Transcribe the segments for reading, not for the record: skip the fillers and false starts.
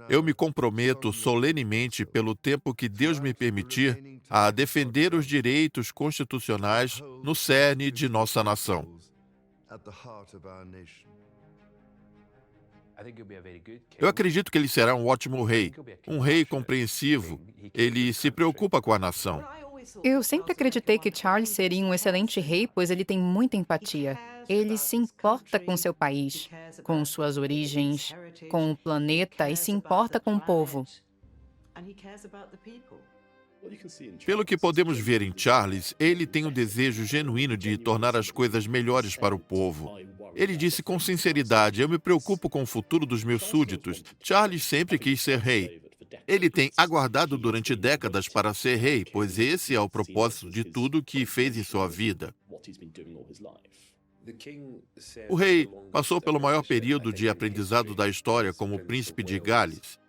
Eu me comprometo solenemente, pelo tempo que Deus me permitir, a defender os direitos constitucionais no cerne de nossa nação. Eu acredito que ele será um ótimo rei, um rei compreensivo. Ele se preocupa com a nação. Eu sempre acreditei que Charles seria um excelente rei, pois ele tem muita empatia. Ele se importa com seu país, com suas origens, com o planeta e se importa com o povo. Pelo que podemos ver em Charles, ele tem o desejo genuíno de tornar as coisas melhores para o povo. Ele disse com sinceridade: "Eu me preocupo com o futuro dos meus súditos." Charles sempre quis ser rei. Ele tem aguardado durante décadas para ser rei, pois esse é o propósito de tudo que fez em sua vida. O rei passou pelo maior período de aprendizado da história como príncipe de Gales.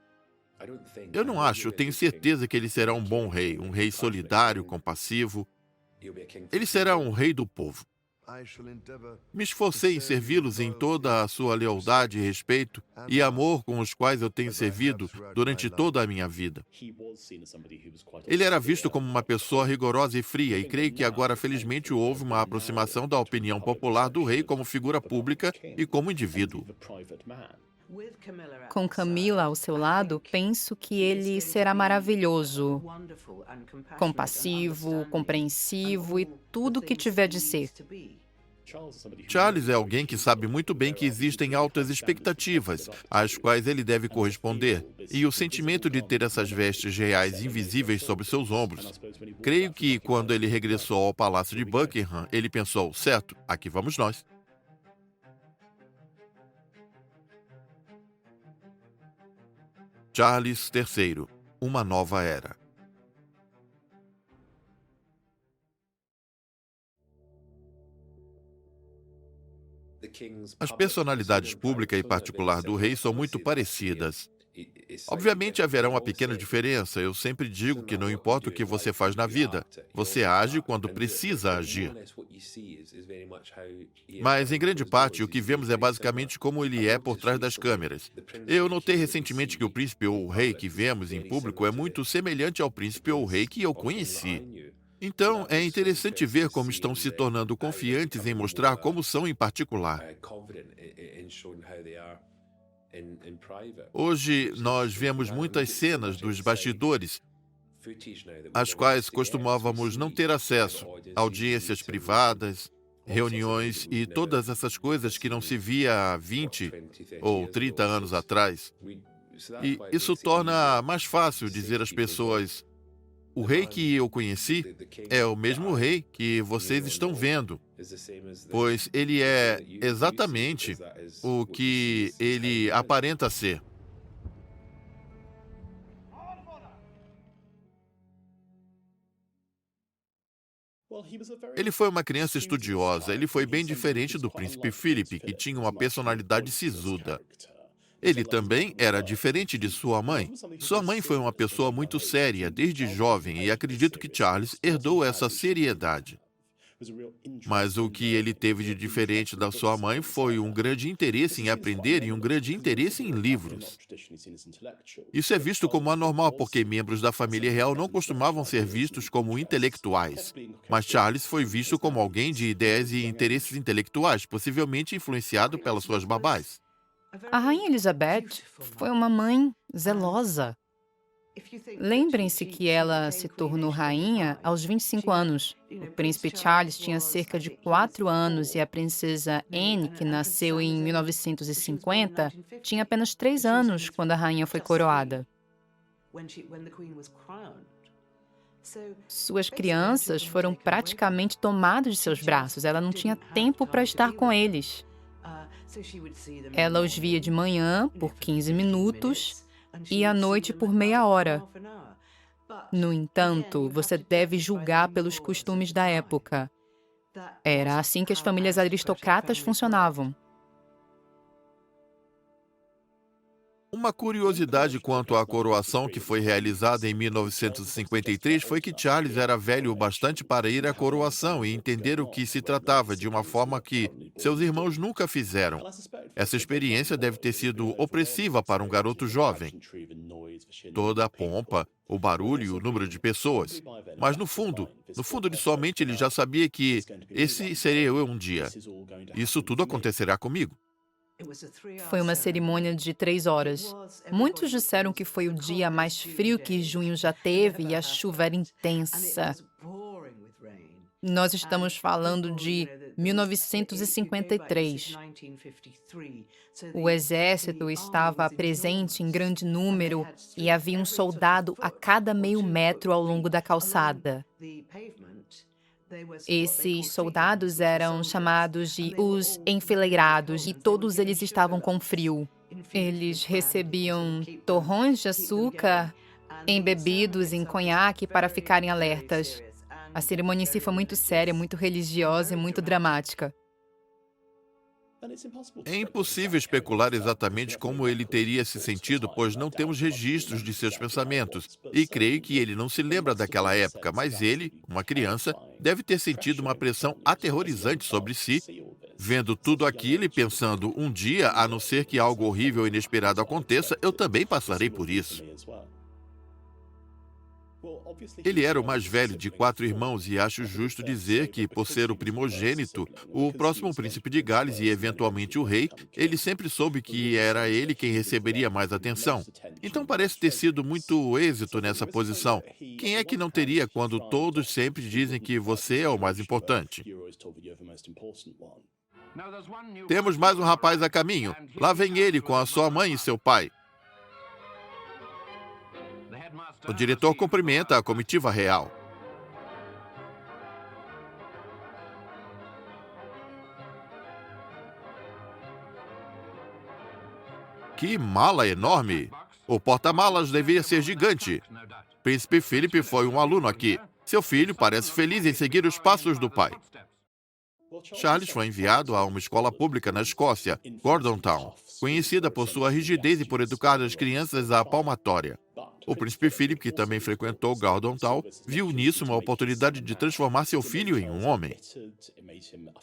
Eu não acho, eu tenho certeza que ele será um rei solidário, compassivo. Ele será um rei do povo. Me esforcei em servi-los em toda a sua lealdade e respeito e amor com os quais eu tenho servido durante toda a minha vida. Ele era visto como uma pessoa rigorosa e fria, e creio que agora, felizmente, houve uma aproximação da opinião popular do rei como figura pública e como indivíduo. Com Camila ao seu lado, penso que ele será maravilhoso, compassivo, compreensivo e tudo o que tiver de ser. Charles é alguém que sabe muito bem que existem altas expectativas, às quais ele deve corresponder, e o sentimento de ter essas vestes reais invisíveis sobre seus ombros. Creio que, quando ele regressou ao Palácio de Buckingham, ele pensou: certo, aqui vamos nós. Charles III, uma nova era. As personalidades pública e particular do rei são muito parecidas. Obviamente haverá uma pequena diferença. Eu sempre digo que não importa o que você faz na vida, você age quando precisa agir. Mas, em grande parte, o que vemos é basicamente como ele é por trás das câmeras. Eu notei recentemente que o príncipe ou o rei que vemos em público é muito semelhante ao príncipe ou rei que eu conheci. Então, é interessante ver como estão se tornando confiantes em mostrar como são em particular. Hoje, nós vemos muitas cenas dos bastidores, às quais costumávamos não ter acesso, audiências privadas, reuniões e todas essas coisas que não se via há 20 ou 30 anos atrás. E isso torna mais fácil dizer às pessoas: o rei que eu conheci é o mesmo rei que vocês estão vendo, pois ele é exatamente o que ele aparenta ser. Ele foi uma criança estudiosa. Ele foi bem diferente do príncipe Philip, que tinha uma personalidade sisuda. Ele também era diferente de sua mãe. Sua mãe foi uma pessoa muito séria desde jovem, e acredito que Charles herdou essa seriedade. Mas o que ele teve de diferente da sua mãe foi um grande interesse em aprender e um grande interesse em livros. Isso é visto como anormal porque membros da família real não costumavam ser vistos como intelectuais. Mas Charles foi visto como alguém de ideias e interesses intelectuais, possivelmente influenciado pelas suas babás. A Rainha Elizabeth foi uma mãe zelosa. Lembrem-se que ela se tornou rainha aos 25 anos. O príncipe Charles tinha cerca de 4 anos e a princesa Anne, que nasceu em 1950, tinha apenas 3 anos quando a rainha foi coroada. Suas crianças foram praticamente tomadas de seus braços. Ela não tinha tempo para estar com eles. Ela os via de manhã por 15 minutos e à noite por meia hora. No entanto, você deve julgar pelos costumes da época. Era assim que as famílias aristocratas funcionavam. Uma curiosidade quanto à coroação que foi realizada em 1953 foi que Charles era velho o bastante para ir à coroação e entender o que se tratava de uma forma que seus irmãos nunca fizeram. Essa experiência deve ter sido opressiva para um garoto jovem. Toda a pompa, o barulho e o número de pessoas. Mas no fundo de sua mente, ele já sabia que esse seria eu um dia. Isso tudo acontecerá comigo. Foi uma cerimônia de 3 horas. Muitos disseram que foi o dia mais frio que junho já teve e a chuva era intensa. Nós estamos falando de 1953. O exército estava presente em grande número e havia um soldado a cada meio metro ao longo da calçada. Esses soldados eram chamados de os enfileirados e todos eles estavam com frio. Eles recebiam torrões de açúcar embebidos em conhaque para ficarem alertas. A cerimônia em si foi muito séria, muito religiosa e muito dramática. É impossível especular exatamente como ele teria se sentido, pois não temos registros de seus pensamentos. E creio que ele não se lembra daquela época, mas ele, uma criança, deve ter sentido uma pressão aterrorizante sobre si, vendo tudo aquilo e pensando, um dia, a não ser que algo horrível e inesperado aconteça, eu também passarei por isso. Ele era o mais velho de 4 irmãos e acho justo dizer que, por ser o primogênito, o próximo príncipe de Gales e eventualmente o rei, ele sempre soube que era ele quem receberia mais atenção. Então parece ter sido muito êxito nessa posição. Quem é que não teria quando todos sempre dizem que você é o mais importante? Temos mais um rapaz a caminho. Lá vem ele com a sua mãe e seu pai. O diretor cumprimenta a comitiva real. Que mala enorme! O porta-malas devia ser gigante. Príncipe Philip foi um aluno aqui. Seu filho parece feliz em seguir os passos do pai. Charles foi enviado a uma escola pública na Escócia, Gordon Town, conhecida por sua rigidez e por educar as crianças à palmatória. O príncipe Philip, que também frequentou Gordon Town, viu nisso uma oportunidade de transformar seu filho em um homem.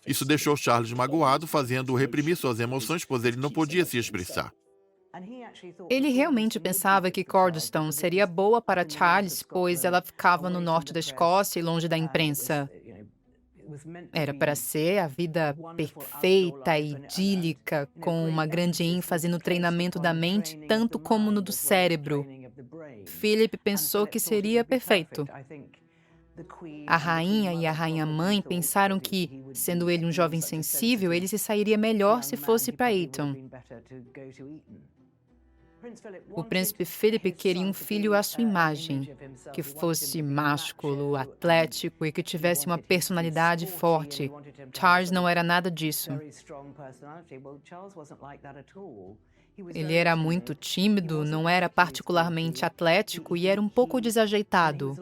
Isso deixou Charles magoado, fazendo-o reprimir suas emoções, pois ele não podia se expressar. Ele realmente pensava que Gordon seria boa para Charles, pois ela ficava no norte da Escócia e longe da imprensa. Era para ser a vida perfeita e idílica, com uma grande ênfase no treinamento da mente, tanto como no do cérebro. Philip pensou que seria perfeito. A rainha e a rainha-mãe pensaram que, sendo ele um jovem sensível, ele se sairia melhor se fosse para Eton. O príncipe Philip queria um filho à sua imagem, que fosse másculo, atlético e que tivesse uma personalidade forte. Charles não era nada disso. Ele era muito tímido, não era particularmente atlético e era um pouco desajeitado.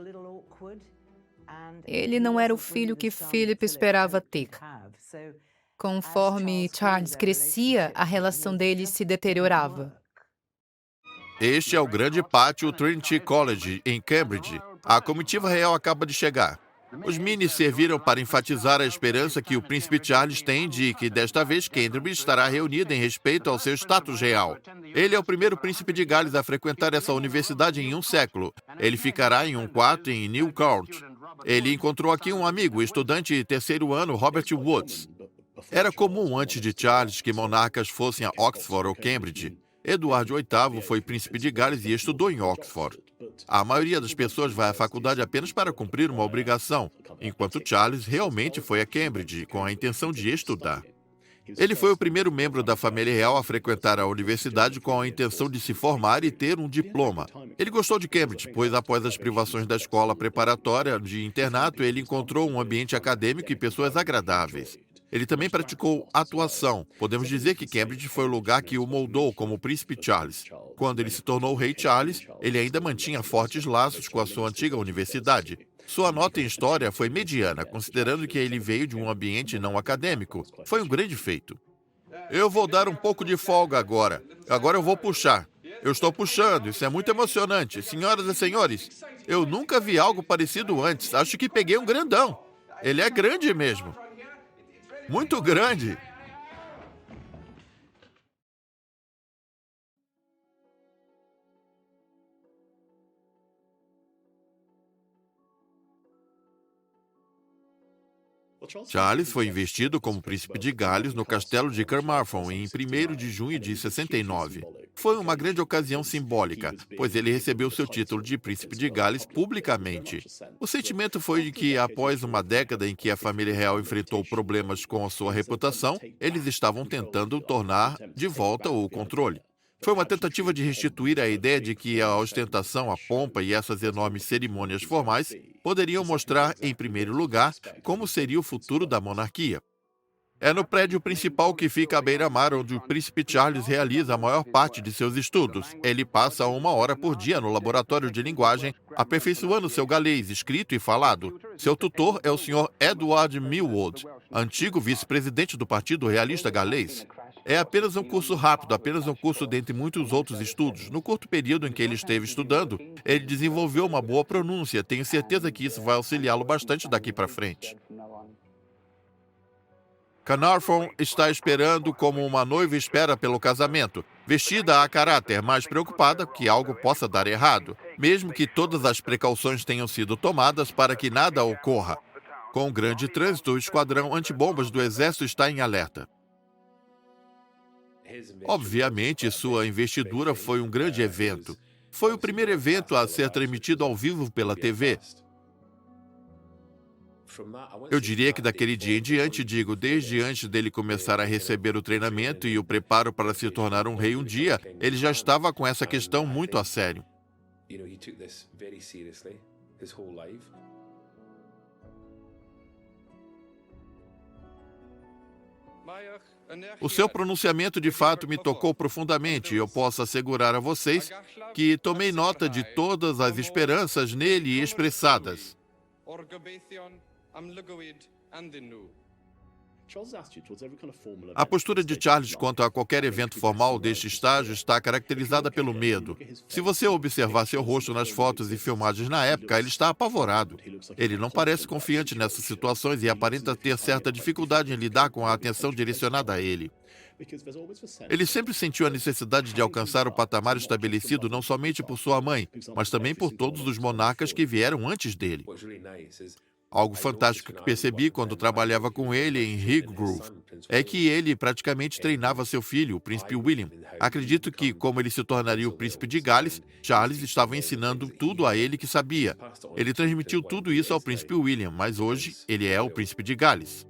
Ele não era o filho que Philip esperava ter. Conforme Charles crescia, a relação deles se deteriorava. Este é o grande pátio Trinity College, em Cambridge. A comitiva real acaba de chegar. Os minis serviram para enfatizar a esperança que o príncipe Charles tem de que, desta vez, Cambridge estará reunida em respeito ao seu status real. Ele é o primeiro príncipe de Gales a frequentar essa universidade em um século. Ele ficará em um quarto em Newcourt. Ele encontrou aqui um amigo, o estudante de 3º ano, Robert Woods. Era comum antes de Charles que monarcas fossem a Oxford ou Cambridge. Eduardo VIII foi príncipe de Gales e estudou em Oxford. A maioria das pessoas vai à faculdade apenas para cumprir uma obrigação, enquanto Charles realmente foi a Cambridge com a intenção de estudar. Ele foi o primeiro membro da família real a frequentar a universidade com a intenção de se formar e ter um diploma. Ele gostou de Cambridge, pois após as privações da escola preparatória de internato, ele encontrou um ambiente acadêmico e pessoas agradáveis. Ele também praticou atuação. Podemos dizer que Cambridge foi o lugar que o moldou como príncipe Charles. Quando ele se tornou rei Charles, ele ainda mantinha fortes laços com a sua antiga universidade. Sua nota em história foi mediana, considerando que ele veio de um ambiente não acadêmico. Foi um grande feito. Eu vou dar um pouco de folga agora. Agora eu vou puxar. Eu estou puxando, isso é muito emocionante. Senhoras e senhores, eu nunca vi algo parecido antes. Acho que peguei um grandão. Ele é grande mesmo. Muito grande. Charles foi investido como príncipe de Gales no castelo de Carmarthen em 1º de junho de 69. Foi uma grande ocasião simbólica, pois ele recebeu seu título de príncipe de Gales publicamente. O sentimento foi de que, após uma década em que a família real enfrentou problemas com a sua reputação, eles estavam tentando tornar de volta o controle. Foi uma tentativa de restituir a ideia de que a ostentação, a pompa e essas enormes cerimônias formais poderiam mostrar, em primeiro lugar, como seria o futuro da monarquia. É no prédio principal que fica à beira-mar onde o príncipe Charles realiza a maior parte de seus estudos. Ele passa 1 hora por dia no laboratório de linguagem, aperfeiçoando seu galês escrito e falado. Seu tutor é o Sr. Edward Millward, antigo vice-presidente do Partido Realista Galês. É apenas um curso rápido, apenas um curso dentre muitos outros estudos. No curto período em que ele esteve estudando, ele desenvolveu uma boa pronúncia. Tenho certeza que isso vai auxiliá-lo bastante daqui para frente. Carnarvon está esperando como uma noiva espera pelo casamento, vestida a caráter, mas preocupada que algo possa dar errado, mesmo que todas as precauções tenham sido tomadas para que nada ocorra. Com o grande trânsito, o esquadrão antibombas do exército está em alerta. Obviamente, sua investidura foi um grande evento. Foi o primeiro evento a ser transmitido ao vivo pela TV. Eu diria que daquele dia em diante, desde antes dele começar a receber o treinamento e o preparo para se tornar um rei um dia, ele já estava com essa questão muito a sério. O seu pronunciamento de fato me tocou profundamente e eu posso assegurar a vocês que tomei nota de todas as esperanças nele expressadas. A postura de Charles quanto a qualquer evento formal deste estágio está caracterizada pelo medo. Se você observar seu rosto nas fotos e filmagens na época, ele está apavorado. Ele não parece confiante nessas situações e aparenta ter certa dificuldade em lidar com a atenção direcionada a ele. Ele sempre sentiu a necessidade de alcançar o patamar estabelecido não somente por sua mãe, mas também por todos os monarcas que vieram antes dele. Algo fantástico que percebi quando trabalhava com ele em Highgrove é que ele praticamente treinava seu filho, o príncipe William. Acredito que, como ele se tornaria o príncipe de Gales, Charles estava ensinando tudo a ele que sabia. Ele transmitiu tudo isso ao príncipe William, mas hoje ele é o príncipe de Gales.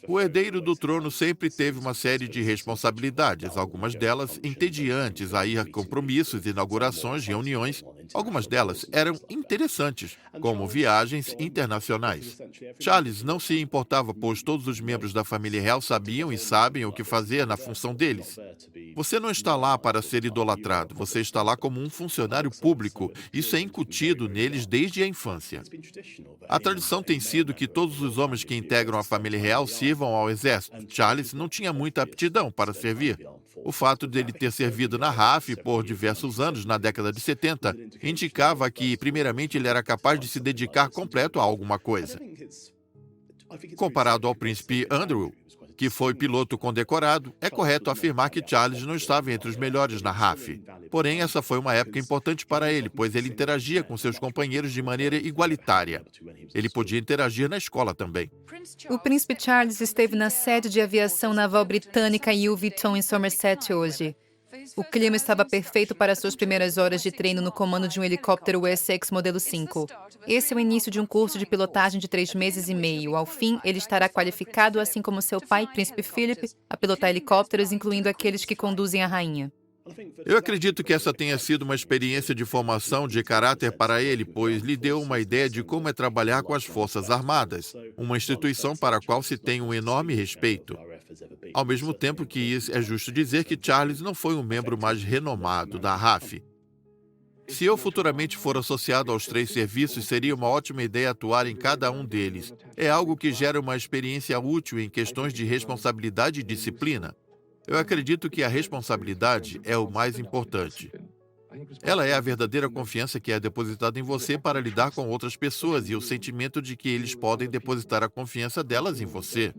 O herdeiro do trono sempre teve uma série de responsabilidades, algumas delas entediantes, a ir a compromissos, inaugurações, reuniões. Algumas delas eram interessantes, como viagens internacionais. Charles não se importava, pois todos os membros da família real sabiam e sabem o que fazer na função deles. Você não está lá para ser idolatrado, você está lá como um funcionário público. Isso é incutido neles desde a infância. A tradição tem sido que todos os homens que integram a família real sirvam ao exército. Charles não tinha muita aptidão para servir. O fato de ele ter servido na RAF por diversos anos na década de 70 indicava que, primeiramente, ele era capaz de se dedicar completo a alguma coisa. Comparado ao príncipe Andrew, que foi piloto condecorado, é correto afirmar que Charles não estava entre os melhores na RAF. Porém, essa foi uma época importante para ele, pois ele interagia com seus companheiros de maneira igualitária. Ele podia interagir na escola também. O príncipe Charles esteve na sede de aviação naval britânica Ilviton, em Somerset, hoje. O clima estava perfeito para suas primeiras horas de treino no comando de um helicóptero Essex modelo 5. Esse é o início de um curso de pilotagem de 3 meses e meio. Ao fim, ele estará qualificado, assim como seu pai, príncipe Philip, a pilotar helicópteros, incluindo aqueles que conduzem a rainha. Eu acredito que essa tenha sido uma experiência de formação de caráter para ele, pois lhe deu uma ideia de como é trabalhar com as Forças Armadas, uma instituição para a qual se tem um enorme respeito. Ao mesmo tempo que é justo dizer que Charles não foi um membro mais renomado da RAF. Se eu futuramente for associado aos 3 serviços, seria uma ótima ideia atuar em cada um deles. É algo que gera uma experiência útil em questões de responsabilidade e disciplina. Eu acredito que a responsabilidade é o mais importante. Ela é a verdadeira confiança que é depositada em você para lidar com outras pessoas e o sentimento de que eles podem depositar a confiança delas em você.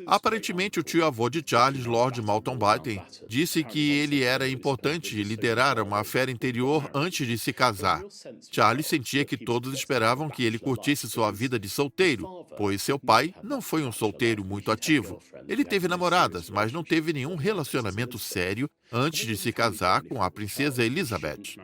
Aparentemente, o tio-avô de Charles, Lord Mountbatten, disse que ele era importante liderar uma fé interior antes de se casar. Charles sentia que todos esperavam que ele curtisse sua vida de solteiro, pois seu pai não foi um solteiro muito ativo. Ele teve namoradas, mas não teve nenhum relacionamento sério antes de se casar com a princesa Elizabeth.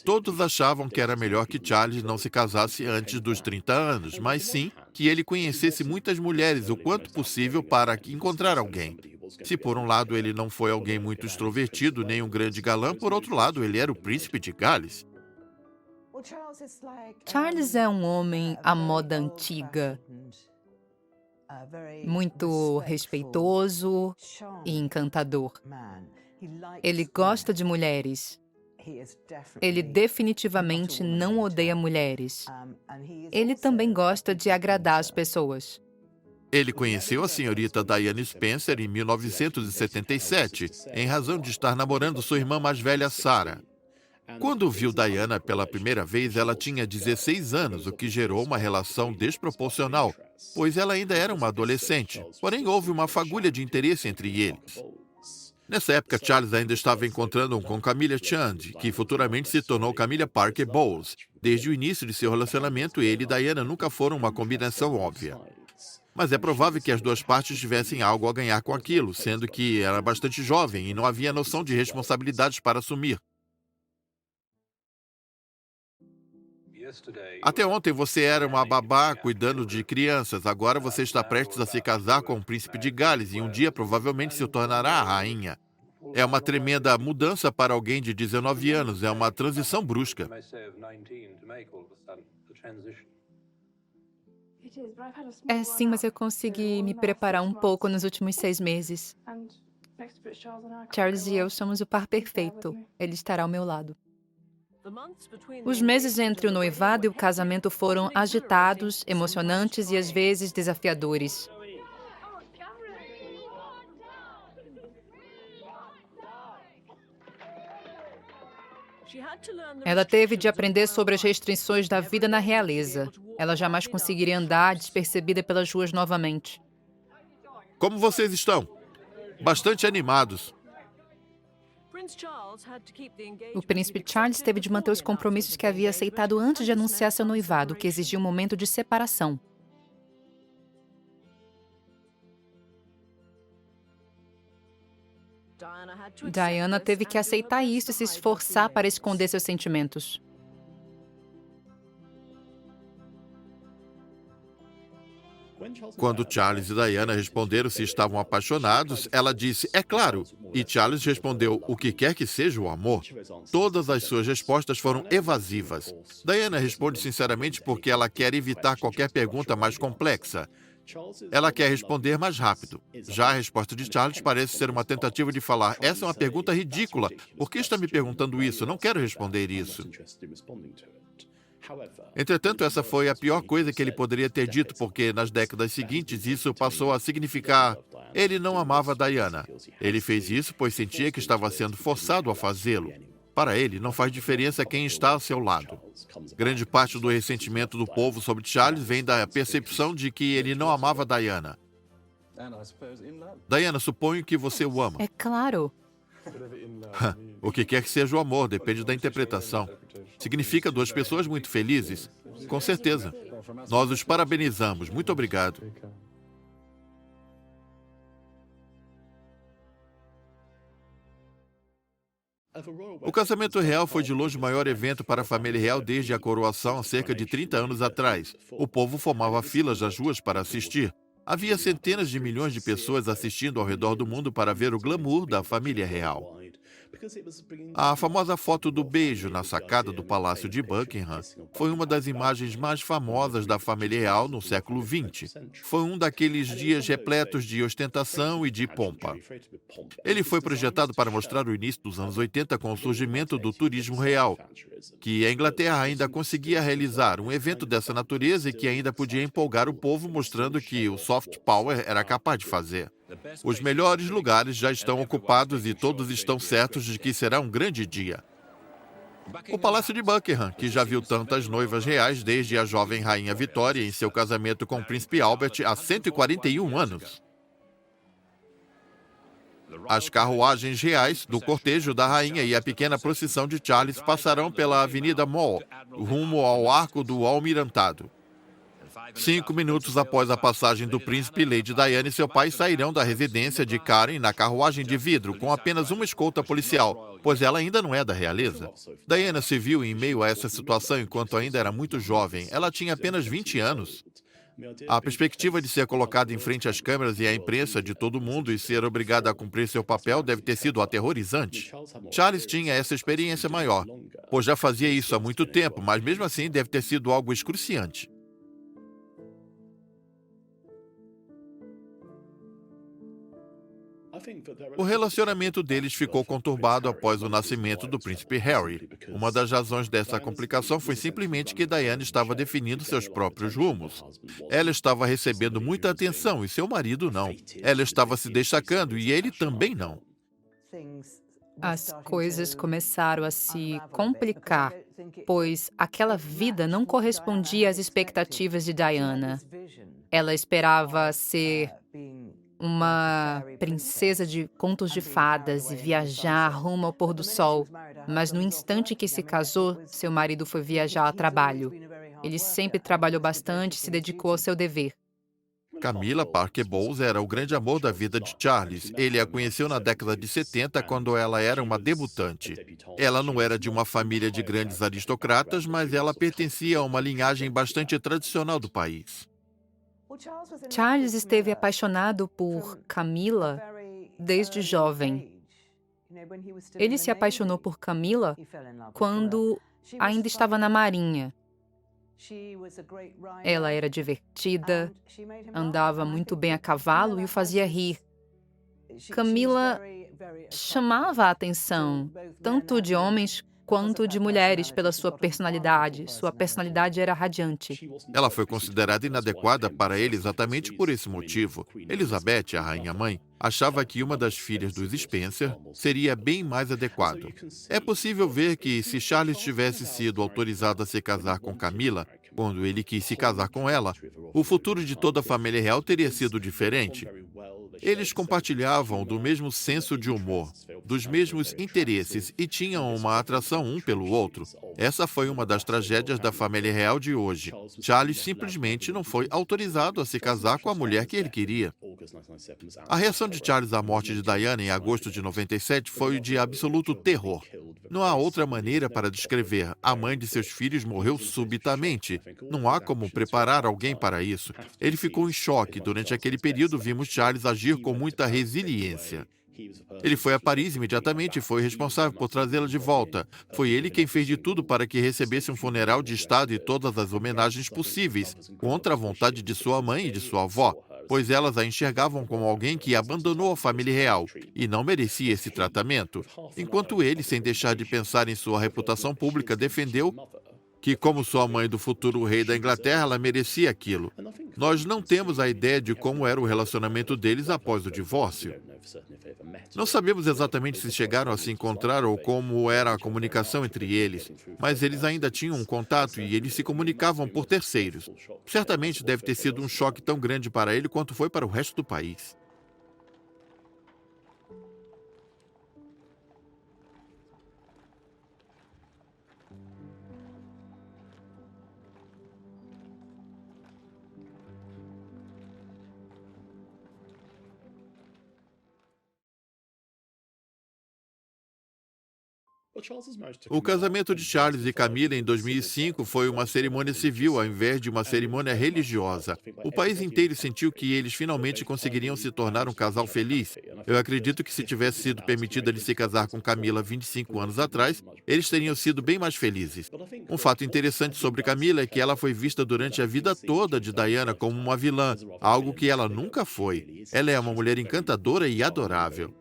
Todos achavam que era melhor que Charles não se casasse antes dos 30 anos, mas sim que ele conhecesse muitas mulheres o quanto possível para encontrar alguém. Se por um lado ele não foi alguém muito extrovertido nem um grande galã, por outro lado ele era o príncipe de Gales. Charles é um homem à moda antiga, muito respeitoso e encantador. Ele gosta de mulheres. Ele definitivamente não odeia mulheres. Ele também gosta de agradar as pessoas. Ele conheceu a senhorita Diane Spencer em 1977, em razão de estar namorando sua irmã mais velha, Sarah. Quando viu Diana pela primeira vez, ela tinha 16 anos, o que gerou uma relação desproporcional, pois ela ainda era uma adolescente. Porém, houve uma fagulha de interesse entre eles. Nessa época, Charles ainda estava encontrando com Camilla Chand, que futuramente se tornou Camilla Parker Bowles. Desde o início de seu relacionamento, ele e Diana nunca foram uma combinação óbvia. Mas é provável que as duas partes tivessem algo a ganhar com aquilo, sendo que era bastante jovem e não havia noção de responsabilidades para assumir. Até ontem você era uma babá cuidando de crianças, agora você está prestes a se casar com o príncipe de Gales e um dia provavelmente se tornará a rainha. É uma tremenda mudança para alguém de 19 anos, é uma transição brusca. É sim, mas eu consegui me preparar um pouco nos últimos 6 meses. Charles e eu somos o par perfeito. Ele estará ao meu lado. Os meses entre o noivado e o casamento foram agitados, emocionantes e às vezes desafiadores. Ela teve de aprender sobre as restrições da vida na realeza. Ela jamais conseguiria andar despercebida pelas ruas novamente. Como vocês estão? Bastante animados. O príncipe Charles teve de manter os compromissos que havia aceitado antes de anunciar seu noivado, o que exigia um momento de separação. Diana teve que aceitar isso e se esforçar para esconder seus sentimentos. Quando Charles e Diana responderam se estavam apaixonados, ela disse, é claro. E Charles respondeu, o que quer que seja o amor. Todas as suas respostas foram evasivas. Diana responde sinceramente porque ela quer evitar qualquer pergunta mais complexa. Ela quer responder mais rápido. Já a resposta de Charles parece ser uma tentativa de falar, essa é uma pergunta ridícula. Por que está me perguntando isso? Não quero responder isso. Entretanto, essa foi a pior coisa que ele poderia ter dito, porque nas décadas seguintes isso passou a significar ele não amava Diana. Ele fez isso pois sentia que estava sendo forçado a fazê-lo. Para ele, não faz diferença quem está ao seu lado. Grande parte do ressentimento do povo sobre Charles vem da percepção de que ele não amava Diana. Diana, suponho que você o ama. É claro. O que quer que seja o amor, depende da interpretação. Significa duas pessoas muito felizes? Com certeza. Nós os parabenizamos. Muito obrigado. O casamento real foi de longe o maior evento para a família real desde a coroação há cerca de 30 anos atrás. O povo formava filas nas ruas para assistir. Havia centenas de milhões de pessoas assistindo ao redor do mundo para ver o glamour da família real. A famosa foto do beijo na sacada do Palácio de Buckingham foi uma das imagens mais famosas da família real no século XX. Foi um daqueles dias repletos de ostentação e de pompa. Ele foi projetado para mostrar o início dos anos 80 com o surgimento do turismo real, que a Inglaterra ainda conseguia realizar um evento dessa natureza e que ainda podia empolgar o povo, mostrando que o soft power era capaz de fazer. Os melhores lugares já estão ocupados e todos estão certos de que será um grande dia. O Palácio de Buckingham, que já viu tantas noivas reais desde a jovem rainha Vitória em seu casamento com o príncipe Albert há 141 anos. As carruagens reais do cortejo da rainha e a pequena procissão de Charles passarão pela Avenida Mall, rumo ao Arco do Almirantado. 5 minutos após a passagem do príncipe, Lady Diana e seu pai sairão da residência de Karen na carruagem de vidro, com apenas uma escolta policial, pois ela ainda não é da realeza. Diana se viu em meio a essa situação enquanto ainda era muito jovem. Ela tinha apenas 20 anos. A perspectiva de ser colocada em frente às câmeras e à imprensa de todo mundo e ser obrigada a cumprir seu papel deve ter sido aterrorizante. Charles tinha essa experiência maior, pois já fazia isso há muito tempo, mas mesmo assim deve ter sido algo excruciante. O relacionamento deles ficou conturbado após o nascimento do príncipe Harry. Uma das razões dessa complicação foi simplesmente que Diana estava definindo seus próprios rumos. Ela estava recebendo muita atenção e seu marido não. Ela estava se destacando e ele também não. As coisas começaram a se complicar, pois aquela vida não correspondia às expectativas de Diana. Ela esperava ser uma princesa de contos de fadas e viajar rumo ao pôr do sol, mas no instante que se casou, seu marido foi viajar a trabalho. Ele sempre trabalhou bastante e se dedicou ao seu dever. Camilla Parker Bowles era o grande amor da vida de Charles. Ele a conheceu na década de 70, quando ela era uma debutante. Ela não era de uma família de grandes aristocratas, mas ela pertencia a uma linhagem bastante tradicional do país. Charles esteve apaixonado por Camilla desde jovem. Ele se apaixonou por Camilla quando ainda estava na Marinha. Ela era divertida, andava muito bem a cavalo e o fazia rir. Camilla chamava a atenção, tanto de homens quanto de mulheres, pela sua personalidade. Sua personalidade era radiante. Ela foi considerada inadequada para ele exatamente por esse motivo. Elizabeth, a rainha-mãe, achava que uma das filhas dos Spencer seria bem mais adequado. É possível ver que, se Charles tivesse sido autorizado a se casar com Camilla, quando ele quis se casar com ela, o futuro de toda a família real teria sido diferente. Eles compartilhavam do mesmo senso de humor, dos mesmos interesses e tinham uma atração um pelo outro. Essa foi uma das tragédias da família real de hoje. Charles simplesmente não foi autorizado a se casar com a mulher que ele queria. A reação de Charles à morte de Diana em agosto de 97 foi de absoluto terror. Não há outra maneira para descrever. A mãe de seus filhos morreu subitamente. Não há como preparar alguém para isso. Ele ficou em choque. Durante aquele período, vimos Charles agir com muita resiliência. Ele foi a Paris imediatamente e foi responsável por trazê-la de volta. Foi ele quem fez de tudo para que recebesse um funeral de Estado e todas as homenagens possíveis, contra a vontade de sua mãe e de sua avó, pois elas a enxergavam como alguém que abandonou a família real e não merecia esse tratamento, enquanto ele, sem deixar de pensar em sua reputação pública, defendeu que, como sua mãe do futuro rei da Inglaterra, ela merecia aquilo. Nós não temos a ideia de como era o relacionamento deles após o divórcio. Não sabemos exatamente se chegaram a se encontrar ou como era a comunicação entre eles, mas eles ainda tinham um contato e eles se comunicavam por terceiros. Certamente deve ter sido um choque tão grande para ele quanto foi para o resto do país. O casamento de Charles e Camilla em 2005 foi uma cerimônia civil ao invés de uma cerimônia religiosa. O país inteiro sentiu que eles finalmente conseguiriam se tornar um casal feliz. Eu acredito que se tivesse sido permitido ele se casar com Camilla 25 anos atrás, eles teriam sido bem mais felizes. Um fato interessante sobre Camilla é que ela foi vista durante a vida toda de Diana como uma vilã, algo que ela nunca foi. Ela é uma mulher encantadora e adorável.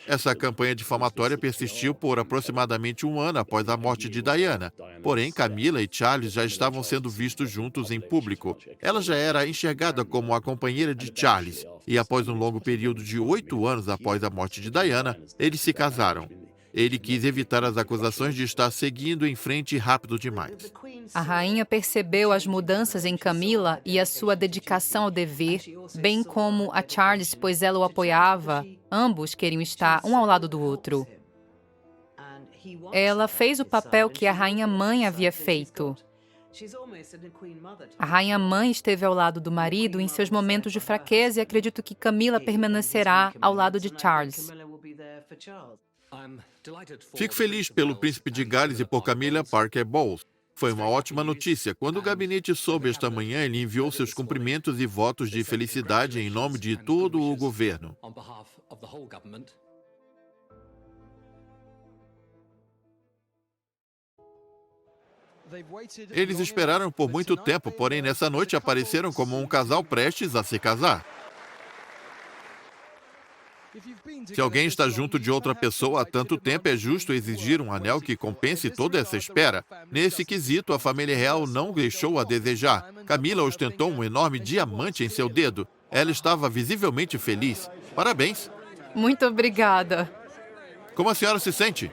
Essa campanha difamatória persistiu por aproximadamente um ano após a morte de Diana. Porém, Camilla e Charles já estavam sendo vistos juntos em público. Ela já era enxergada como a companheira de Charles. E após um longo período de 8 anos após a morte de Diana, eles se casaram. Ele quis evitar as acusações de estar seguindo em frente rápido demais. A rainha percebeu as mudanças em Camila e a sua dedicação ao dever, bem como a Charles, pois ela o apoiava. Ambos queriam estar um ao lado do outro. Ela fez o papel que a rainha-mãe havia feito. A rainha-mãe esteve ao lado do marido em seus momentos de fraqueza e acredito que Camila permanecerá ao lado de Charles. Fico feliz pelo príncipe de Gales e por Camilla Parker Bowles. Foi uma ótima notícia. Quando o gabinete soube esta manhã, ele enviou seus cumprimentos e votos de felicidade em nome de todo o governo. Eles esperaram por muito tempo, porém nessa noite apareceram como um casal prestes a se casar. Se alguém está junto de outra pessoa há tanto tempo, é justo exigir um anel que compense toda essa espera. Nesse quesito, a família real não deixou a desejar. Camila ostentou um enorme diamante em seu dedo. Ela estava visivelmente feliz. Parabéns! Muito obrigada. Como a senhora se sente?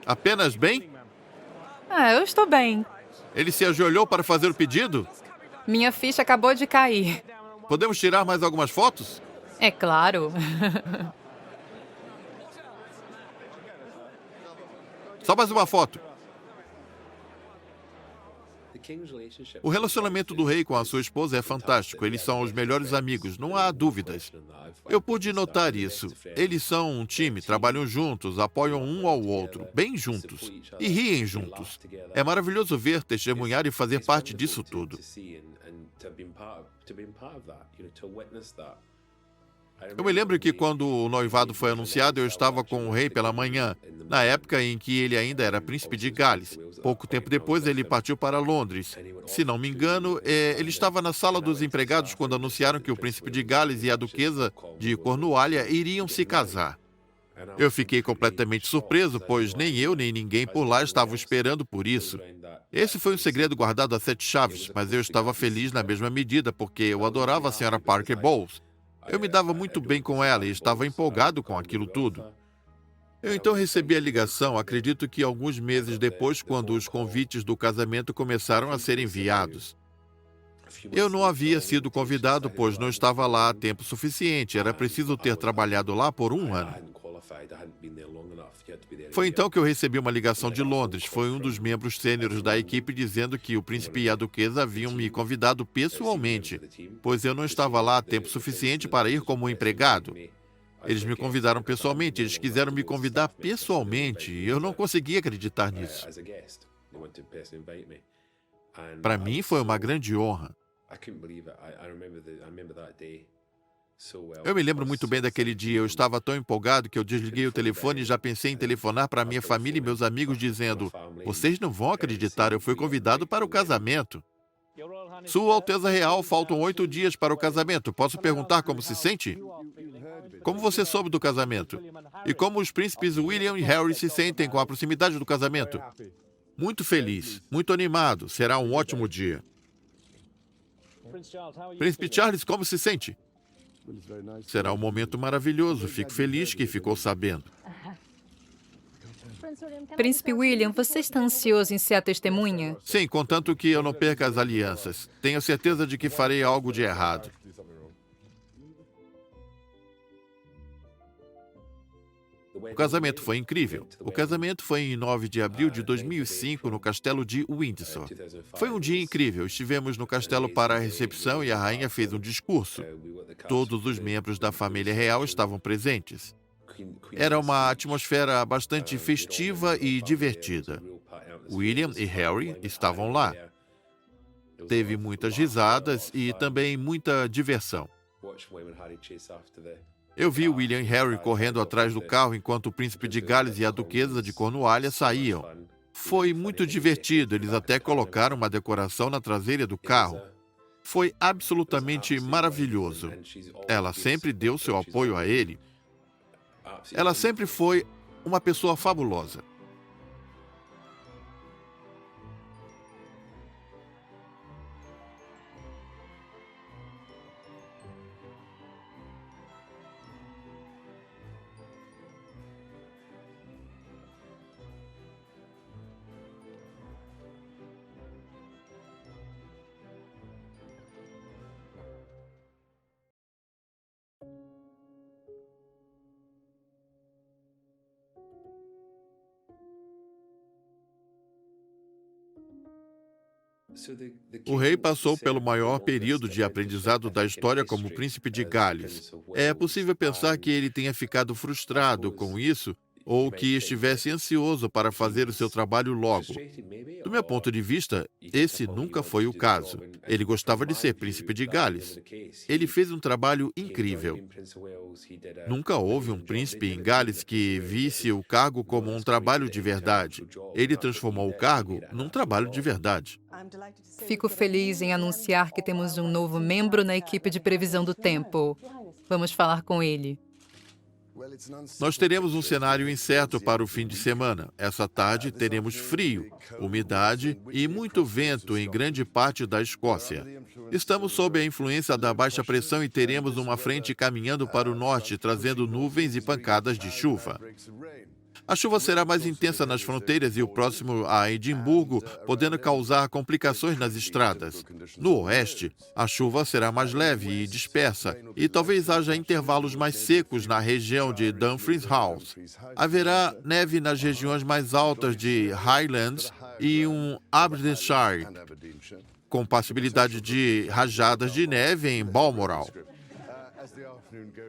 Apenas bem? Eu estou bem. Ele se ajoelhou para fazer o pedido? Minha ficha acabou de cair. Podemos tirar mais algumas fotos? É claro. Só mais uma foto. O relacionamento do rei com a sua esposa é fantástico. Eles são os melhores amigos, não há dúvidas. Eu pude notar isso. Eles são um time, trabalham juntos, apoiam um ao outro, bem juntos, e riem juntos. É maravilhoso ver, testemunhar e fazer parte disso tudo. Eu me lembro que quando o noivado foi anunciado, eu estava com o rei pela manhã, na época em que ele ainda era príncipe de Gales. Pouco tempo depois, ele partiu para Londres. Se não me engano, ele estava na sala dos empregados quando anunciaram que o príncipe de Gales e a duquesa de Cornualha iriam se casar. Eu fiquei completamente surpreso, pois nem eu nem ninguém por lá estava esperando por isso. Esse foi um segredo guardado a 7 chaves, mas eu estava feliz na mesma medida, porque eu adorava a senhora Parker Bowles. Eu me dava muito bem com ela e estava empolgado com aquilo tudo. Eu então recebi a ligação, acredito que alguns meses depois, quando os convites do casamento começaram a ser enviados. Eu não havia sido convidado, pois não estava lá há tempo suficiente. Era preciso ter trabalhado lá por 1 ano. Foi então que eu recebi uma ligação de Londres. Foi um dos membros sêniores da equipe dizendo que o príncipe e a duquesa haviam me convidado pessoalmente, pois eu não estava lá há tempo suficiente para ir como empregado. Eles me convidaram pessoalmente, eles quiseram me convidar pessoalmente, e eu não conseguia acreditar nisso. Para mim foi uma grande honra. Eu me lembro muito bem daquele dia. Eu estava tão empolgado que eu desliguei o telefone e já pensei em telefonar para minha família e meus amigos dizendo: "Vocês não vão acreditar, eu fui convidado para o casamento. Sua Alteza Real, faltam 8 dias para o casamento. Posso perguntar como se sente? Como você soube do casamento? E como os príncipes William e Harry se sentem com a proximidade do casamento?" Muito feliz, muito animado. Será um ótimo dia. Príncipe Charles, como se sente? Será um momento maravilhoso. Fico feliz que ficou sabendo. Príncipe William, você está ansioso em ser a testemunha? Sim, contanto que eu não perca as alianças. Tenho certeza de que farei algo de errado. O casamento foi incrível. O casamento foi em 9 de abril de 2005, no castelo de Windsor. Foi um dia incrível. Estivemos no castelo para a recepção e a rainha fez um discurso. Todos os membros da família real estavam presentes. Era uma atmosfera bastante festiva e divertida. William e Harry estavam lá. Teve muitas risadas e também muita diversão. Eu vi William e Harry correndo atrás do carro enquanto o príncipe de Gales e a duquesa de Cornualha saíam. Foi muito divertido, eles até colocaram uma decoração na traseira do carro. Foi absolutamente maravilhoso. Ela sempre deu seu apoio a ele. Ela sempre foi uma pessoa fabulosa. O rei passou pelo maior período de aprendizado da história como príncipe de Gales. É possível pensar que ele tenha ficado frustrado com isso ou que estivesse ansioso para fazer o seu trabalho logo. Do meu ponto de vista, esse nunca foi o caso. Ele gostava de ser príncipe de Gales. Ele fez um trabalho incrível. Nunca houve um príncipe em Gales que visse o cargo como um trabalho de verdade. Ele transformou o cargo num trabalho de verdade. Fico feliz em anunciar que temos um novo membro na equipe de previsão do tempo. Vamos falar com ele. Nós teremos um cenário incerto para o fim de semana. Essa tarde teremos frio, umidade e muito vento em grande parte da Escócia. Estamos sob a influência da baixa pressão e teremos uma frente caminhando para o norte, trazendo nuvens e pancadas de chuva. A chuva será mais intensa nas fronteiras e o próximo a Edimburgo, podendo causar complicações nas estradas. No oeste, a chuva será mais leve e dispersa, e talvez haja intervalos mais secos na região de Dumfries House. Haverá neve nas regiões mais altas de Highlands e Aberdeenshire, com possibilidade de rajadas de neve em Balmoral.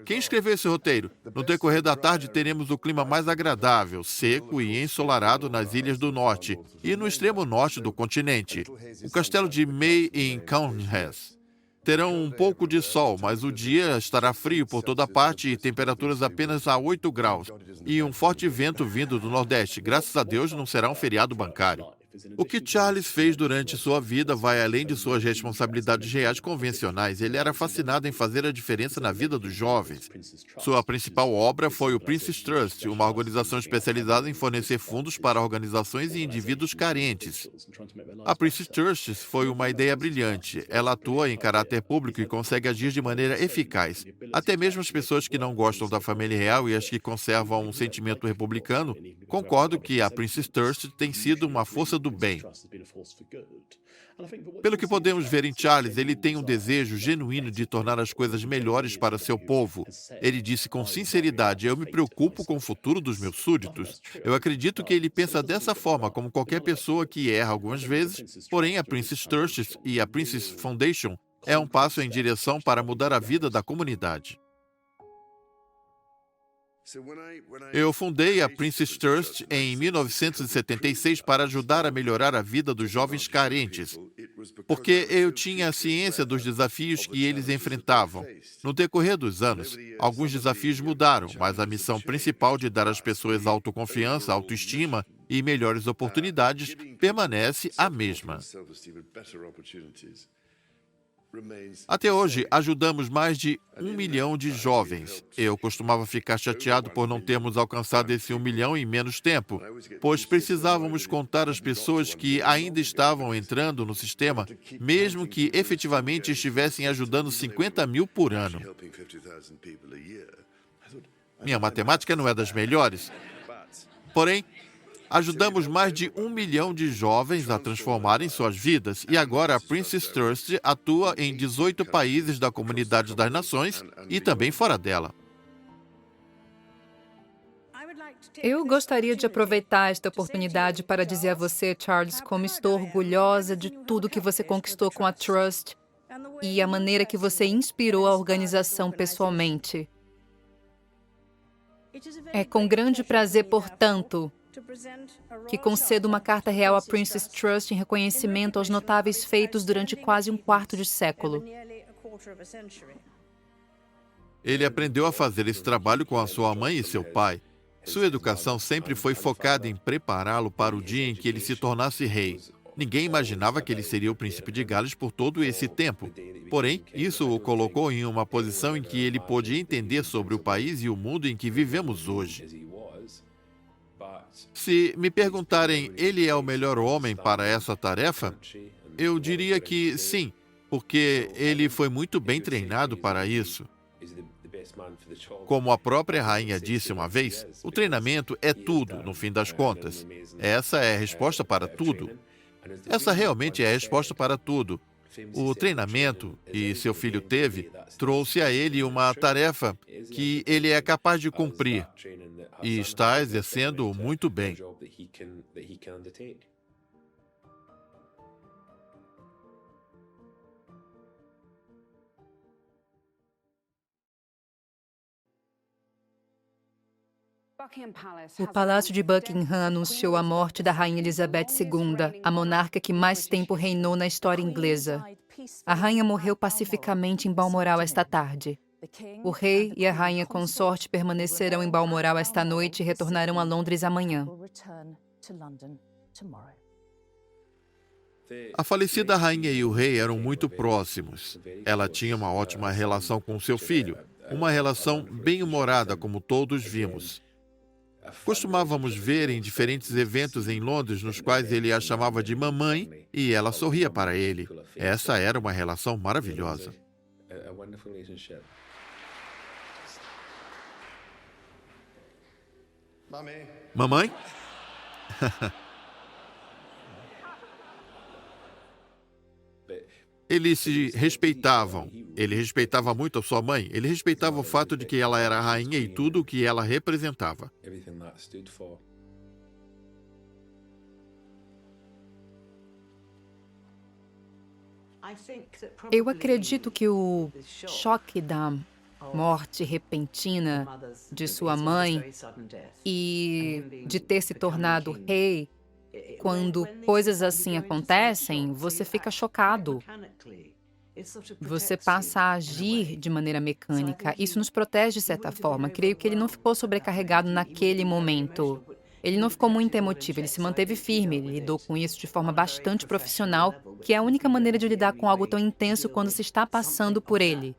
Quem escreveu esse roteiro? No decorrer da tarde, teremos o clima mais agradável, seco e ensolarado nas ilhas do norte e no extremo norte do continente. O castelo de May em Caunheas terão um pouco de sol, mas o dia estará frio por toda parte e temperaturas apenas a 8 graus. E um forte vento vindo do nordeste. Graças a Deus, não será um feriado bancário. O que Charles fez durante sua vida vai além de suas responsabilidades reais convencionais. Ele era fascinado em fazer a diferença na vida dos jovens. Sua principal obra foi o Prince's Trust, uma organização especializada em fornecer fundos para organizações e indivíduos carentes. A Prince's Trust foi uma ideia brilhante. Ela atua em caráter público e consegue agir de maneira eficaz. Até mesmo as pessoas que não gostam da família real e as que conservam um sentimento republicano concordam que a Prince's Trust tem sido uma força do bem. Pelo que podemos ver em Charles, ele tem um desejo genuíno de tornar as coisas melhores para seu povo. Ele disse com sinceridade: "Eu me preocupo com o futuro dos meus súditos." Eu acredito que ele pensa dessa forma, como qualquer pessoa que erra algumas vezes, porém a Prince's Trust e a Prince's Foundation é um passo em direção para mudar a vida da comunidade. Eu fundei a Prince's Trust em 1976 para ajudar a melhorar a vida dos jovens carentes, porque eu tinha ciência dos desafios que eles enfrentavam. No decorrer dos anos, alguns desafios mudaram, mas a missão principal de dar às pessoas autoconfiança, autoestima e melhores oportunidades permanece a mesma. Até hoje, ajudamos mais de 1 milhão de jovens. Eu costumava ficar chateado por não termos alcançado esse 1 milhão em menos tempo, pois precisávamos contar as pessoas que ainda estavam entrando no sistema, mesmo que efetivamente estivessem ajudando 50 mil por ano. Minha matemática não é das melhores. Porém, ajudamos mais de 1 milhão de jovens a transformarem suas vidas e agora a Prince's Trust atua em 18 países da Comunidade das Nações e também fora dela. Eu gostaria de aproveitar esta oportunidade para dizer a você, Charles, como estou orgulhosa de tudo que você conquistou com a Trust e a maneira que você inspirou a organização pessoalmente. É com grande prazer, portanto, que concedo uma carta real à Prince's Trust em reconhecimento aos notáveis feitos durante quase um quarto de século. Ele aprendeu a fazer esse trabalho com a sua mãe e seu pai. Sua educação sempre foi focada em prepará-lo para o dia em que ele se tornasse rei. Ninguém imaginava que ele seria o príncipe de Gales por todo esse tempo. Porém, isso o colocou em uma posição em que ele pôde entender sobre o país e o mundo em que vivemos hoje. Se me perguntarem, ele é o melhor homem para essa tarefa? Eu diria que sim, porque ele foi muito bem treinado para isso. Como a própria rainha disse uma vez, o treinamento é tudo, no fim das contas. Essa é a resposta para tudo. Essa realmente é a resposta para tudo. O treinamento que seu filho teve trouxe a ele uma tarefa que ele é capaz de cumprir e está exercendo muito bem. O Palácio de Buckingham anunciou a morte da Rainha Elizabeth II, a monarca que mais tempo reinou na história inglesa. A rainha morreu pacificamente em Balmoral esta tarde. O rei e a rainha consorte permanecerão em Balmoral esta noite e retornarão a Londres amanhã. A falecida rainha e o rei eram muito próximos. Ela tinha uma ótima relação com seu filho, uma relação bem-humorada, como todos vimos. Costumávamos ver em diferentes eventos em Londres nos quais ele a chamava de mamãe e ela sorria para ele. Essa era uma relação maravilhosa. Mamãe? Eles se respeitavam. Ele respeitava muito a sua mãe. Ele respeitava o fato de que ela era a rainha e tudo o que ela representava. Eu acredito que o choque da morte repentina de sua mãe e de ter se tornado rei, quando coisas assim acontecem, você fica chocado. Você passa a agir de maneira mecânica. Isso nos protege de certa forma. Creio que ele não ficou sobrecarregado naquele momento. Ele não ficou muito emotivo, ele se manteve firme, ele lidou com isso de forma bastante profissional, que é a única maneira de lidar com algo tão intenso quando se está passando por ele.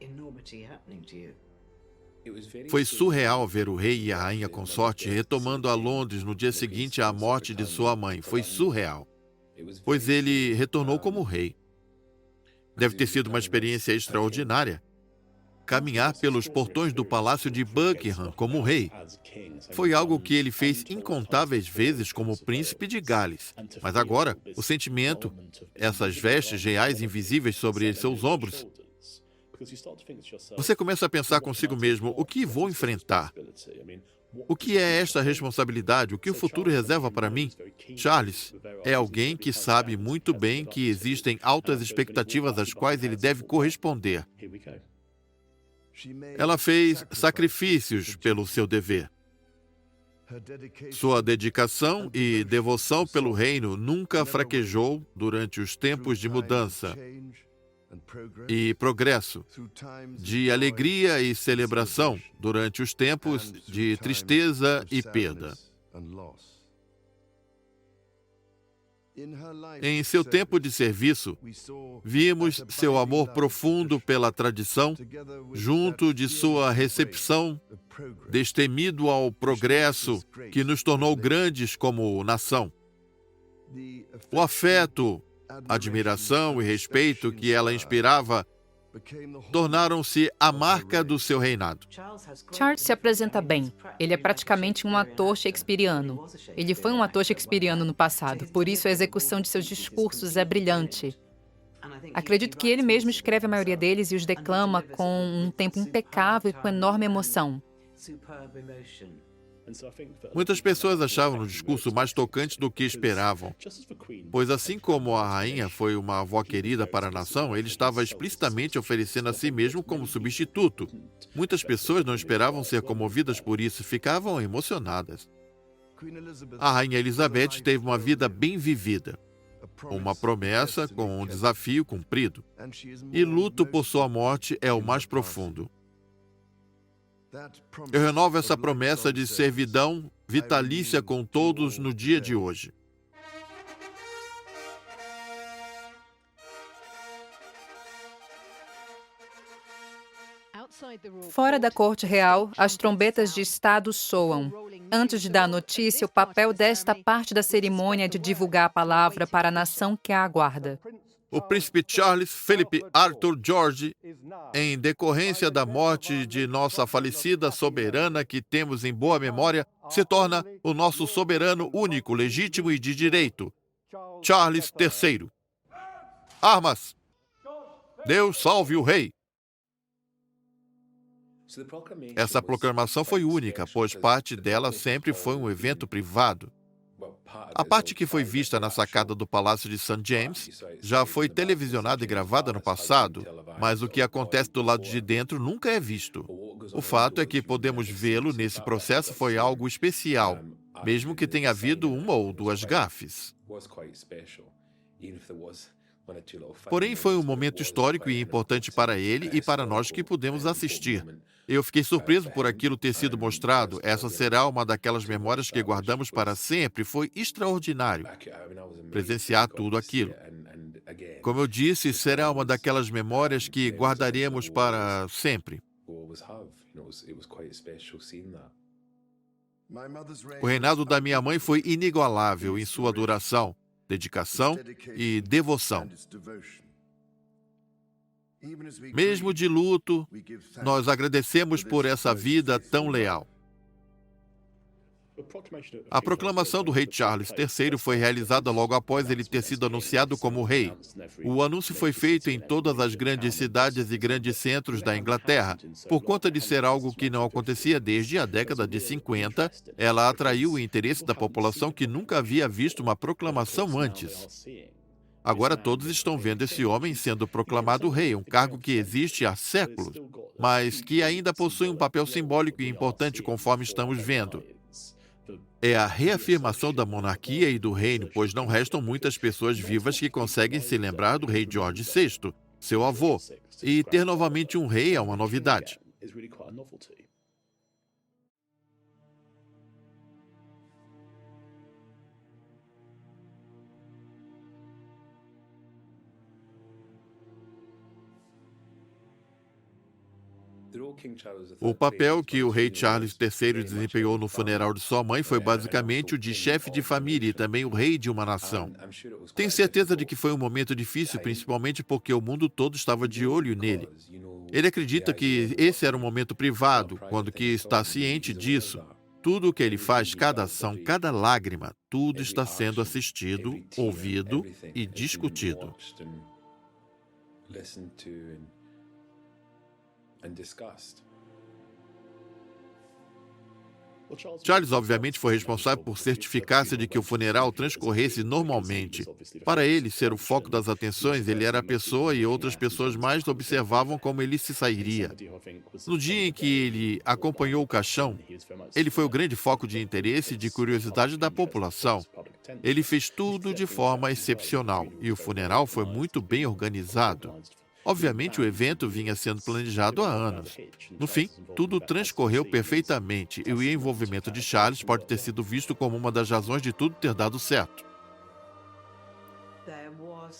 Foi surreal ver o rei e a rainha consorte retomando a Londres no dia seguinte à morte de sua mãe. Foi surreal, pois ele retornou como rei. Deve ter sido uma experiência extraordinária. Caminhar pelos portões do Palácio de Buckingham como rei. Foi algo que ele fez incontáveis vezes como príncipe de Gales. Mas agora, o sentimento, essas vestes reais invisíveis sobre seus ombros, você começa a pensar consigo mesmo, o que vou enfrentar? O que é esta responsabilidade? O que o futuro reserva para mim? Charles é alguém que sabe muito bem que existem altas expectativas às quais ele deve corresponder. Ela fez sacrifícios pelo seu dever. Sua dedicação e devoção pelo reino nunca fraquejou durante os tempos de mudança e progresso, de alegria e celebração durante os tempos de tristeza e perda. Em seu tempo de serviço, vimos seu amor profundo pela tradição, junto de sua recepção, destemido ao progresso que nos tornou grandes como nação. O afeto, admiração e respeito que ela inspirava tornaram-se a marca do seu reinado. Charles se apresenta bem. Ele é praticamente um ator shakespeariano. Ele foi um ator shakespeariano no passado, por isso a execução de seus discursos é brilhante. Acredito que ele mesmo escreve a maioria deles e os declama com um tempo impecável e com enorme emoção. Muitas pessoas achavam o discurso mais tocante do que esperavam, pois assim como a rainha foi uma avó querida para a nação, ele estava explicitamente oferecendo a si mesmo como substituto. Muitas pessoas não esperavam ser comovidas por isso, ficavam emocionadas. A rainha Elizabeth teve uma vida bem vivida, uma promessa com um desafio cumprido, e luto por sua morte é o mais profundo. Eu renovo essa promessa de servidão vitalícia com todos no dia de hoje. Fora da corte real, as trombetas de Estado soam. Antes de dar a notícia, o papel desta parte da cerimônia é de divulgar a palavra para a nação que a aguarda. O príncipe Charles Philip Arthur George, em decorrência da morte de nossa falecida soberana que temos em boa memória, se torna o nosso soberano único, legítimo e de direito, Charles III. Armas! Deus salve o rei! Essa proclamação foi única, pois parte dela sempre foi um evento privado. A parte que foi vista na sacada do Palácio de St. James já foi televisionada e gravada no passado, mas o que acontece do lado de dentro nunca é visto. O fato é que podemos vê-lo nesse processo foi algo especial, mesmo que tenha havido uma ou duas gafes. Porém, foi um momento histórico e importante para ele e para nós que pudemos assistir. Eu fiquei surpreso por aquilo ter sido mostrado. Essa será uma daquelas memórias que guardamos para sempre. Foi extraordinário presenciar tudo aquilo. Como eu disse, será uma daquelas memórias que guardaremos para sempre. O reinado da minha mãe foi inigualável em sua adoração, dedicação e devoção. Mesmo de luto, nós agradecemos por essa vida tão leal. A proclamação do rei Charles III foi realizada logo após ele ter sido anunciado como rei. O anúncio foi feito em todas as grandes cidades e grandes centros da Inglaterra. Por conta de ser algo que não acontecia desde a década de 50, ela atraiu o interesse da população que nunca havia visto uma proclamação antes. Agora todos estão vendo esse homem sendo proclamado rei, um cargo que existe há séculos, mas que ainda possui um papel simbólico e importante conforme estamos vendo. É a reafirmação da monarquia e do reino, pois não restam muitas pessoas vivas que conseguem se lembrar do rei George VI, seu avô, e ter novamente um rei é uma novidade. O papel que o rei Charles III desempenhou no funeral de sua mãe foi basicamente o de chefe de família e também o rei de uma nação. Tenho certeza de que foi um momento difícil, principalmente porque o mundo todo estava de olho nele. Ele acredita que esse era um momento privado, quando que está ciente disso. Tudo o que ele faz, cada ação, cada lágrima, tudo está sendo assistido, ouvido e discutido. Charles, obviamente, foi responsável por certificar-se de que o funeral transcorresse normalmente. Para ele ser o foco das atenções, ele era a pessoa e outras pessoas mais observavam como ele se sairia. No dia em que ele acompanhou o caixão, ele foi o grande foco de interesse e de curiosidade da população. Ele fez tudo de forma excepcional e o funeral foi muito bem organizado. Obviamente, o evento vinha sendo planejado há anos. No fim, tudo transcorreu perfeitamente e o envolvimento de Charles pode ter sido visto como uma das razões de tudo ter dado certo.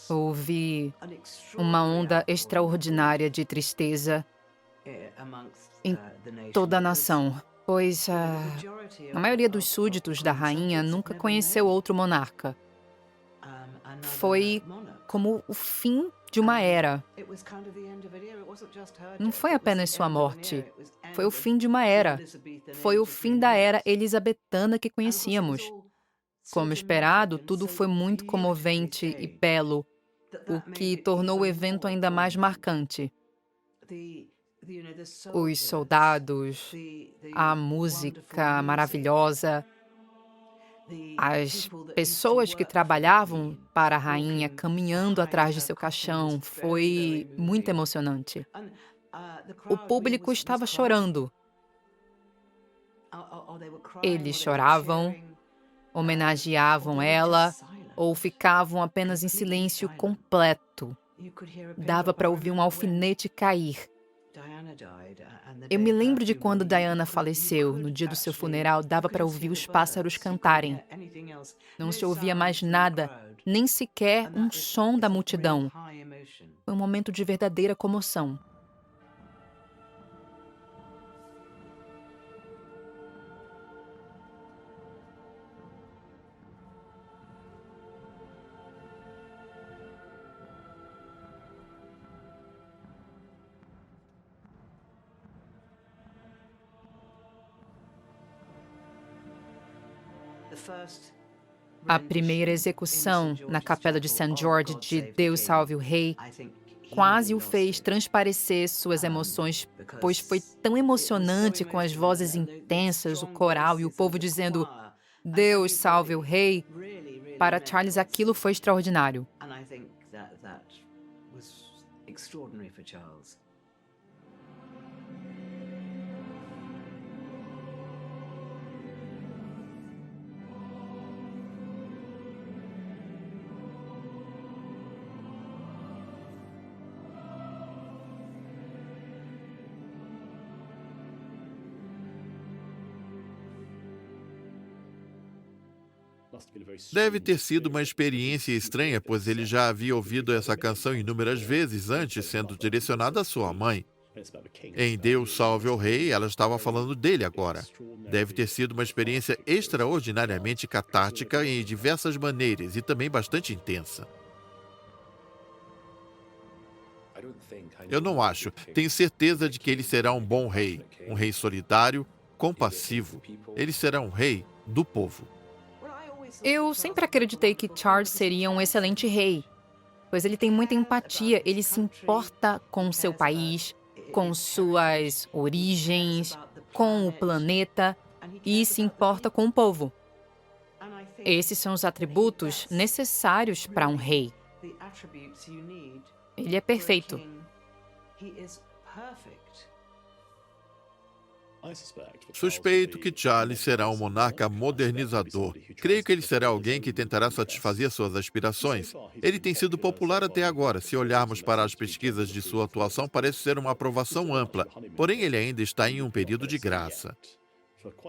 Houve uma onda extraordinária de tristeza em toda a nação, pois a maioria dos súditos da rainha nunca conheceu outro monarca. Foi como o fim de uma era. Não foi apenas sua morte, foi o fim de uma era. Foi o fim da era elisabetana que conhecíamos. Como esperado, tudo foi muito comovente e belo, o que tornou o evento ainda mais marcante. Os soldados, a música maravilhosa, as pessoas que trabalhavam para a rainha caminhando atrás de seu caixão, foi muito emocionante. O público estava chorando. Eles choravam, homenageavam ela ou ficavam apenas em silêncio completo. Dava para ouvir um alfinete cair. Eu me lembro de quando Diana faleceu. No dia do seu funeral, dava para ouvir os pássaros cantarem. Não se ouvia mais nada, nem sequer um som da multidão. Foi um momento de verdadeira comoção. A primeira execução na capela de St. George de Deus Salve o Rei quase o fez transparecer suas emoções, pois foi tão emocionante com as vozes intensas, o coral e o povo dizendo Deus salve o Rei. Para Charles aquilo foi extraordinário. Deve ter sido uma experiência estranha, pois ele já havia ouvido essa canção inúmeras vezes antes, sendo direcionada à sua mãe. Em Deus Salve o Rei, ela estava falando dele agora. Deve ter sido uma experiência extraordinariamente catártica em diversas maneiras e também bastante intensa. Eu não acho. Tenho certeza de que ele será um bom rei, um rei solidário, compassivo. Ele será um rei do povo. Eu sempre acreditei que Charles seria um excelente rei, pois ele tem muita empatia, ele se importa com o seu país, com suas origens, com o planeta e se importa com o povo. Esses são os atributos necessários para um rei. Ele é perfeito. Suspeito que Charles será um monarca modernizador. Creio que ele será alguém que tentará satisfazer suas aspirações. Ele tem sido popular até agora. Se olharmos para as pesquisas de sua atuação, parece ser uma aprovação ampla. Porém, ele ainda está em um período de graça.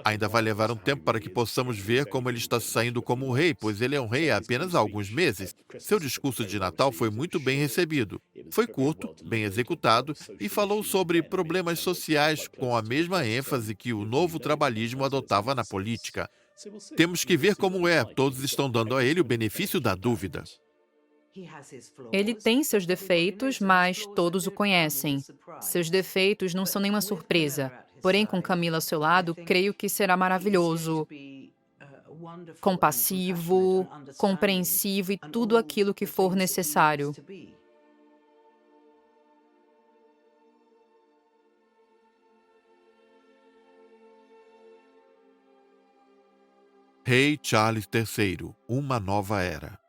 Ainda vai levar um tempo para que possamos ver como ele está se saindo como rei, pois ele é um rei há apenas alguns meses. Seu discurso de Natal foi muito bem recebido. Foi curto, bem executado e falou sobre problemas sociais com a mesma ênfase que o novo trabalhismo adotava na política. Temos que ver como é. Todos estão dando a ele o benefício da dúvida. Ele tem seus defeitos, mas todos o conhecem. Seus defeitos não são nenhuma surpresa. Porém, com Camila ao seu lado, creio que será maravilhoso, compassivo, compreensivo e tudo aquilo que for necessário. Rei Charles III, uma nova era.